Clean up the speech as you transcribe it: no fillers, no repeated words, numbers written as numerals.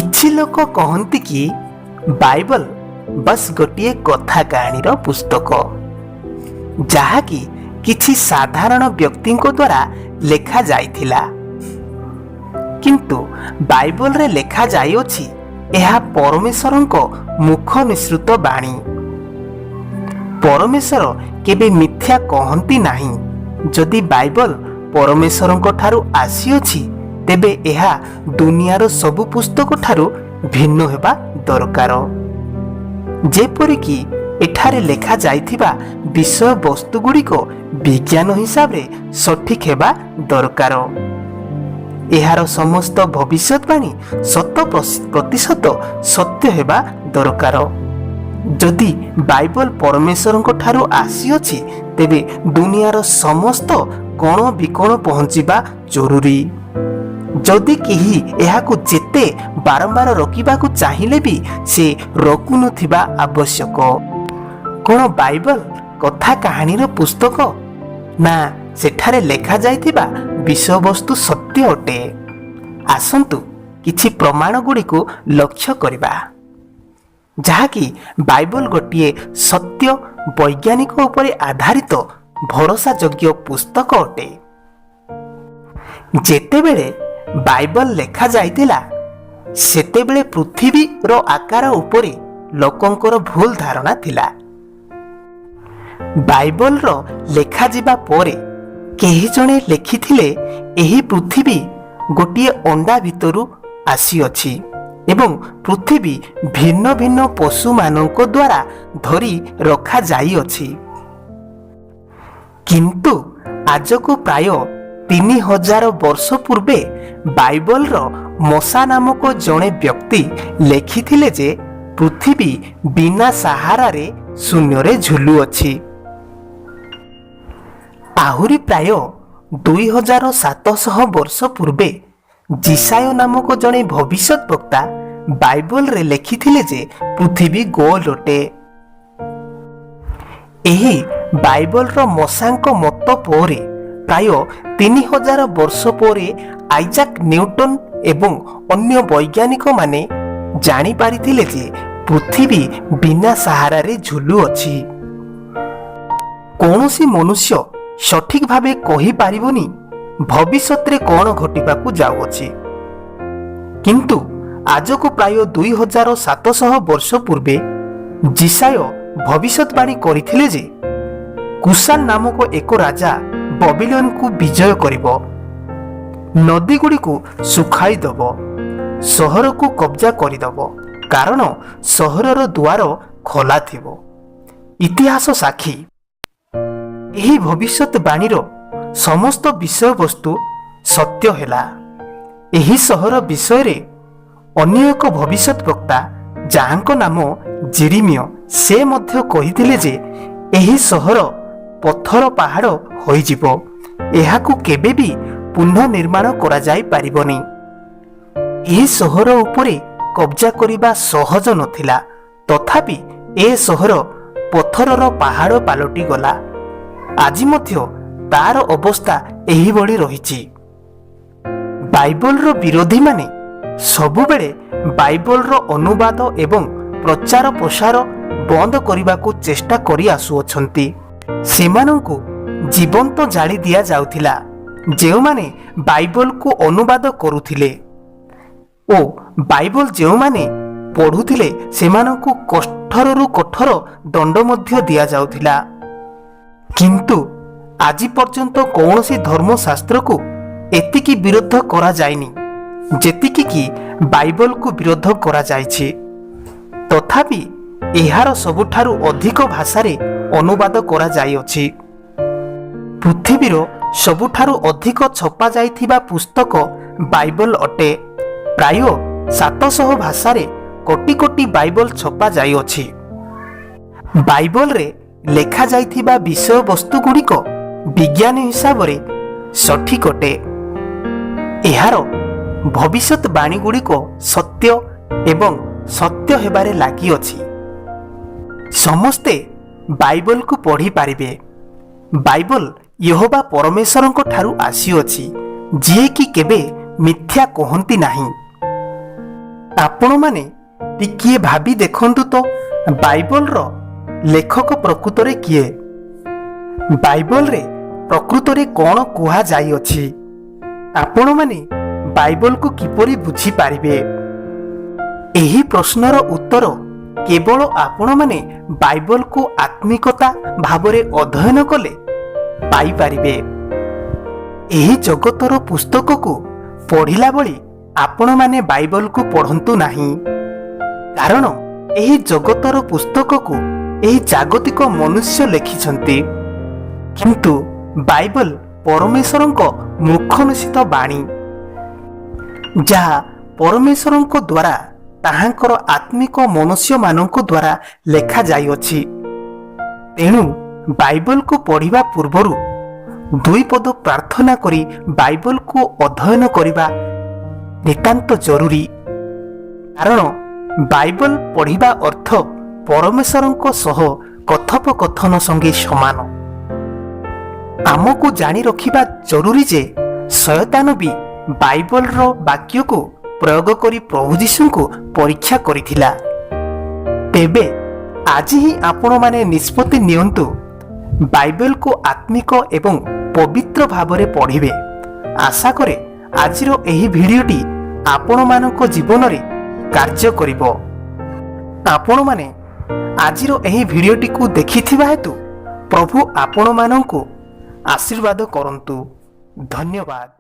କିଛି ଲୋକ କହନ୍ତି କି ବାଇବଲ ବସ୍ ଗୋଟିଏ କଥା କାହାଣୀର ପୁସ୍ତକ, ଯାହାକି କିଛି ସାଧାରଣ ବ୍ୟକ୍ତିଙ୍କ ଦ୍ୱାରା ଲେଖାଯାଇଥିଲା। କିନ୍ତୁ ବାଇବଲରେ ଲେଖାଯାଇଅଛି ଏହା ପରମେଶ୍ୱରଙ୍କ ମୁଖ ନିଃସୃତ ବାଣୀ। ପରମେଶ୍ୱର କେବେ ମିଥ୍ୟା କହନ୍ତି ନାହିଁ। ଯଦି ବାଇବଲ ପରମେଶ୍ୱରଙ୍କ ଠାରୁ ଆସିଅଛି, ତେବେ ଏହା ଦୁନିଆର ସବୁ ପୁସ୍ତକ ଠାରୁ ଭିନ୍ନ ହେବା ଦରକାର। ଯେପରିକି ଏଠାରେ ଲେଖାଯାଇଥିବା ବିଷୟବସ୍ତୁ ଗୁଡ଼ିକ ବିଜ୍ଞାନ ହିସାବରେ ସଠିକ୍ ହେବା ଦରକାର। ଏହାର ସମସ୍ତ ଭବିଷ୍ୟତବାଣୀ 100% ସତ୍ୟ ହେବା ଦରକାର। ଯଦି ବାଇବଲ ପରମେଶ୍ୱରଙ୍କ ଠାରୁ ଆସିଅଛି, ତେବେ ଦୁନିଆର ସମସ୍ତ କଣ ବିକଣ ପହଞ୍ଚିବା ଜରୁରୀ। ଯଦି କେହି ଏହାକୁ ଯେତେ ବାରମ୍ବାର ରୋକିବାକୁ ଚାହିଁଲେ ବି ସେ ରୋକୁନଥିବା ଆବଶ୍ୟକ। କଣ ବାଇବଲ କଥା କାହାଣୀର ପୁସ୍ତକ? ନା ସେଠାରେ ଲେଖାଯାଇଥିବା ବିଷୟବସ୍ତୁ ସତ୍ୟ ଅଟେ? ଆସନ୍ତୁ କିଛି ପ୍ରମାଣ ଗୁଡ଼ିକୁ ଲକ୍ଷ୍ୟ କରିବା, ଯାହାକି ବାଇବଲ ଗୋଟିଏ ସତ୍ୟ ବୈଜ୍ଞାନିକ ଉପରେ ଆଧାରିତ ଭରସାଯୋଗ୍ୟ ପୁସ୍ତକ ଅଟେ। ଯେତେବେଳେ ବାଇବଲ ଲେଖାଯାଇଥିଲା, ସେତେବେଳେ ପୃଥିବୀର ଆକାର ଉପରେ ଲୋକଙ୍କର ଭୁଲ ଧାରଣା ଥିଲା। ବାଇବଲର ଲେଖାଯିବା ପରେ କେହି ଜଣେ ଲେଖିଥିଲେ, ଏହି ପୃଥିବୀ ଗୋଟିଏ ଅଣ୍ଡା ଭିତରୁ ଆସିଅଛି ଏବଂ ପୃଥିବୀ ଭିନ୍ନ ଭିନ୍ନ ପଶୁମାନଙ୍କ ଦ୍ୱାରା ଧରି ରଖାଯାଇଅଛି। କିନ୍ତୁ ଆଜକୁ ପ୍ରାୟ 3000 ବର୍ଷ ପୂର୍ବେ ବାଇବଲର ମଶା ନାମକ ଜଣେ ବ୍ୟକ୍ତି ଲେଖିଥିଲେ ଯେ ପୃଥିବୀ ବିନା ସାହାରାରେ ଶୂନ୍ୟରେ ଝୁଲୁଅଛି। ଆହୁରି ପ୍ରାୟ 2700 ବର୍ଷ ପୂର୍ବେ ଜିସାୟ ନାମକ ଜଣେ ଭବିଷ୍ୟତ ବକ୍ତା ବାଇବଲରେ ଲେଖିଥିଲେ ଯେ ପୃଥିବୀ ଗୋଲ ଅଟେ। ଏହି ବାଇବଲର ମଶାଙ୍କ ମତ ପରେ ପ୍ରାୟ 3000 ବର୍ଷ ପରେ ଆଇଜାକ୍ ନ୍ୟୁଟନ ଏବଂ ଅନ୍ୟ ବୈଜ୍ଞାନିକମାନେ ଜାଣିପାରିଥିଲେ ଯେ ପୃଥିବୀ ବିନା ସାହାରାରେ ଝୁଲୁଅଛି। କୌଣସି ମନୁଷ୍ୟ ସଠିକ୍ ଭାବେ କହିପାରିବନି ଭବିଷ୍ୟତରେ କ'ଣ ଘଟିବାକୁ ଯାଉଅଛି। କିନ୍ତୁ ଆଜକୁ ପ୍ରାୟ 2700 ବର୍ଷ ପୂର୍ବେ ଜିସାୟ ଭବିଷ୍ୟତବାଣୀ କରିଥିଲେ ଯେ କୁଶାନ ନାମକ ଏକ ରାଜା ବାବିଲୋନକୁ ବିଜୟ କରିବ, ନଦୀଗୁଡ଼ିକୁ ଶୁଖାଇଦେବ, ସହରକୁ କବ୍ଜା କରିଦେବ, କାରଣ ସହରର ଦୁଆର ଖୋଲା ଥିବ। ଇତିହାସ ସାକ୍ଷୀ, ଏହି ଭବିଷ୍ୟତବାଣୀର ସମସ୍ତ ବିଷୟବସ୍ତୁ ସତ୍ୟ ହେଲା। ଏହି ସହର ବିଷୟରେ ଅନ୍ୟ ଏକ ଭବିଷ୍ୟତ ବକ୍ତା, ଯାହାଙ୍କ ନାମ ଜେରେମିୟ, ସେ ମଧ୍ୟ କହିଥିଲେ ଯେ ଏହି ସହର ପଥର ପାହାଡ଼ ହୋଇଯିବ, ଏହାକୁ କେବେ ବି ପୁନଃନିର୍ମାଣ କରାଯାଇପାରିବନି। ଏହି ସହର ଉପରେ କବ୍ଜା କରିବା ସହଜ ନଥିଲା, ତଥାପି ଏ ସହର ପଥରର ପାହାଡ଼ ପାଲଟିଗଲା। ଆଜି ମଧ୍ୟ ତାର ଅବସ୍ଥା ଏହିଭଳି ରହିଛି। ବାଇବଲର ବିରୋଧୀମାନେ ସବୁବେଳେ ବାଇବଲର ଅନୁବାଦ ଏବଂ ପ୍ରଚାର ପ୍ରସାର ବନ୍ଦ କରିବାକୁ ଚେଷ୍ଟା କରି ଆସୁଅଛନ୍ତି। ସେମାନଙ୍କୁ ଜୀବନ୍ତ ଜାଳି ଦିଆଯାଉଥିଲା, ଯେଉଁମାନେ ବାଇବଲକୁ ଅନୁବାଦ କରୁଥିଲେ, ଓ ବାଇବଲ ଯେଉଁମାନେ ପଢ଼ୁଥିଲେ ସେମାନଙ୍କୁ କଠୋରରୁ କଠୋର ଦଣ୍ଡ ମଧ୍ୟ ଦିଆଯାଉଥିଲା। କିନ୍ତୁ ଆଜି ପର୍ଯ୍ୟନ୍ତ କୌଣସି ଧର୍ମଶାସ୍ତ୍ରକୁ ଏତିକି ବିରୋଧ କରାଯାଇନି ଯେତିକି କି ବାଇବଲକୁ ବିରୋଧ କରାଯାଇଛି। ତଥାପି ଏହାର ସବୁଠାରୁ ଅଧିକ ଭାଷାରେ ଅନୁବାଦ କରାଯାଇଅଛି। ପୃଥିବୀର ସବୁଠାରୁ ଅଧିକ ଛପାଯାଇଥିବା ପୁସ୍ତକ ବାଇବଲ ଅଟେ। ପ୍ରାୟ 700 ଭାଷାରେ କୋଟି କୋଟି ବାଇବଲ ଛପାଯାଇଅଛି। ବାଇବଲରେ ଲେଖାଯାଇଥିବା ବିଷୟବସ୍ତୁ ଗୁଡ଼ିକ ବିଜ୍ଞାନ ହିସାବରେ ସଠିକ୍ ଅଟେ। ଏହାର ଭବିଷ୍ୟତବାଣୀ ଗୁଡ଼ିକ ସତ୍ୟ ଏବଂ ସତ୍ୟ ହେବାରେ ଲାଗିଅଛି। ସମସ୍ତେ ବାଇବଲକୁ ପଢ଼ିପାରିବେ। ବାଇବଲ ୟେହୋବା ପରମେଶ୍ୱରଙ୍କ ଠାରୁ ଆସିଅଛି, ଯିଏକି କେବେ ମିଥ୍ୟା କହନ୍ତି ନାହିଁ। ଆପଣମାନେ ଟିକିଏ ଭାବି ଦେଖନ୍ତୁ ତ ବାଇବଲର ଲେଖକ ପ୍ରକୃତରେ କିଏ? ବାଇବଲରେ ପ୍ରକୃତରେ କ'ଣ କୁହାଯାଇଅଛି? ଆପଣମାନେ ବାଇବଲକୁ କିପରି ବୁଝିପାରିବେ? ଏହି ପ୍ରଶ୍ନର ଉତ୍ତର କେବଳ ଆପଣମାନେ ବାଇବଲକୁ ଆତ୍ମିକତା ଭାବରେ ଅଧ୍ୟୟନ କଲେ ପାଇପାରିବେ। ଏହି ଜଗତର ପୁସ୍ତକକୁ ପଢ଼ିଲା ଭଳି ଆପଣମାନେ ବାଇବଲକୁ ପଢ଼ନ୍ତୁ ନାହିଁ, କାରଣ ଏହି ଜଗତର ପୁସ୍ତକକୁ ଏହି ଜାଗତିକ ମନୁଷ୍ୟ ଲେଖିଛନ୍ତି, କିନ୍ତୁ ବାଇବଲ ପରମେଶ୍ୱରଙ୍କ ମୁଖନିସୃତ ବାଣୀ, ଯାହା ପରମେଶ୍ୱରଙ୍କ ଦ୍ୱାରା ତାହାଙ୍କର ଆତ୍ମିକ ମନୁଷ୍ୟମାନଙ୍କ ଦ୍ୱାରା ଲେଖାଯାଇଅଛି। ତେଣୁ ବାଇବଲକୁ ପଢ଼ିବା ପୂର୍ବରୁ 2 ପଦ ପ୍ରାର୍ଥନା କରି ବାଇବଲକୁ ଅଧ୍ୟୟନ କରିବା ନିତାନ୍ତ ଜରୁରୀ, କାରଣ ବାଇବଲ ପଢ଼ିବା ଅର୍ଥ ପରମେଶ୍ୱରଙ୍କ ସହ କଥୋପକଥନ ସଙ୍ଗେ ସମାନ। ଆମକୁ ଜାଣି ରଖିବା ଜରୁରୀ ଯେ ଶୟତାନ ବି ବାଇବଲର ବାକ୍ୟକୁ ପ୍ରୟୋଗ କରି ପ୍ରଭୁ ଯୀଶୁଙ୍କୁ ପରୀକ୍ଷା କରିଥିଲା। ତେବେ ଆଜି ହିଁ ଆପଣମାନେ ନିଷ୍ପତ୍ତି ନିଅନ୍ତୁ ବାଇବଲକୁ ଆତ୍ମିକ ଏବଂ ପବିତ୍ର ଭାବରେ ପଢ଼ିବେ। ଆଶା କରେ ଆଜିର ଏହି ଭିଡ଼ିଓଟି ଆପଣମାନଙ୍କ ଜୀବନରେ କାର୍ଯ୍ୟ କରିବ। ଆପଣମାନେ ଆଜିର ଏହି ଭିଡ଼ିଓଟିକୁ ଦେଖିଥିବା ହେତୁ ପ୍ରଭୁ ଆପଣମାନଙ୍କୁ ଆଶୀର୍ବାଦ କରନ୍ତୁ। ଧନ୍ୟବାଦ।